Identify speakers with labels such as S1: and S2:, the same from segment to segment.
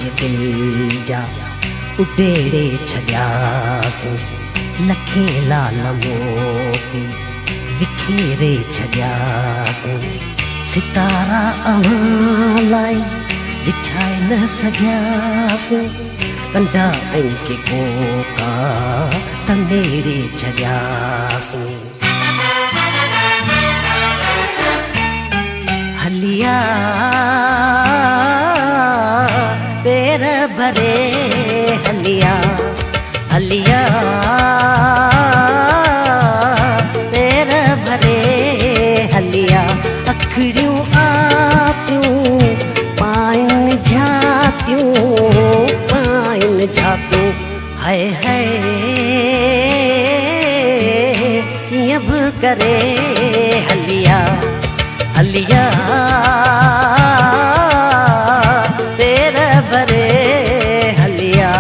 S1: मुंहिंजे दिल जा उडेड़े छॾियासीं, लखे लाल मोती विखेरे छॾियासीं। सितारा अव्हां लाइ विछाए न सघियासीं, कंडा ऐं के कोका तंडेरे छॾियासीं। हलिया पेर भरे हलिया, हलिया पेर भरे हलिया। अखड़ियूं आतियूं पाइन झातियूं, पाइन झातियूं। हाय हाय कीअं बि करे हलिया, हलिया पेर भरे हलिया।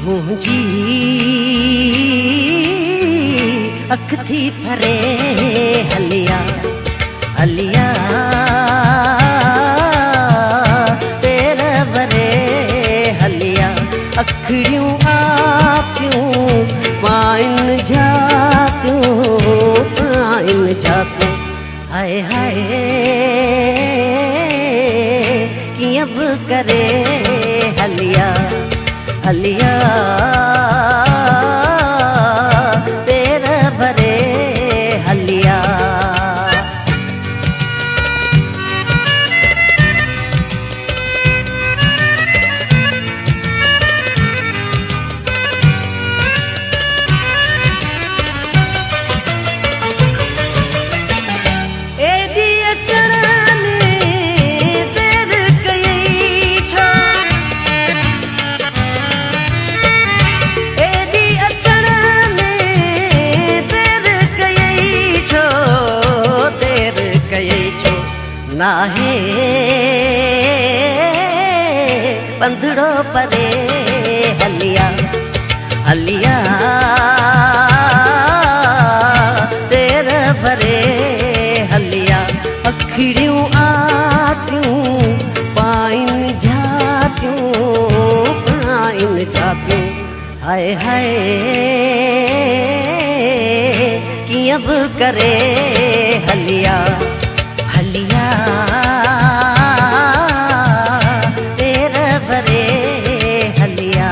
S1: मुंहिंजी अख थी भरे हलिया, हलिया पेर भरे हलिया। अखड़ियूं आतियूं पाइन झातियूं, पाइन झातियूं। हाय हाय कीअं बि करे हलिया, हलिया पेर भरे हलिया। नाहे पंधड़ो परे हलिया, हलिया पेर भरे हलिया। अखड़ियूं आतियूं पाइन झातियूं, पाइन झातियूं। हाय हाय कीअं बि करे हलिया, हलिया पेर भरे हलिया।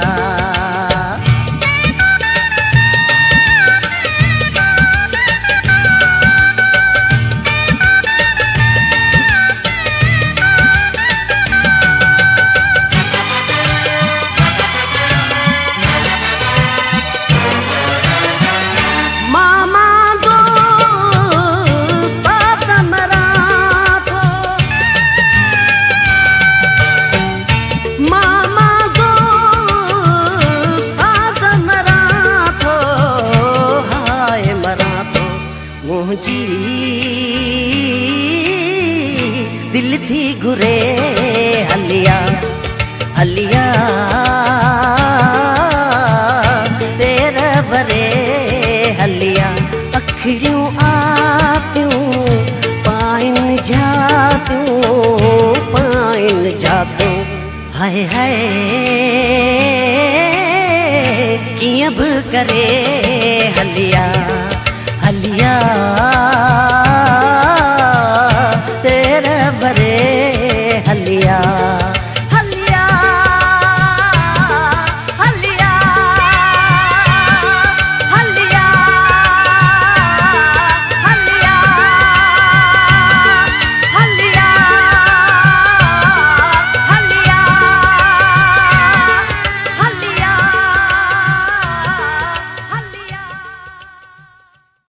S1: मुंहिंजी दिल थी घुरे हलिया, हलिया पेर भरे हलिया। अखड़ियूं आतियूं पाइन झातियूं, पाइन झातियूं। हाय हाय कीअं बि करे हलिया, हलिया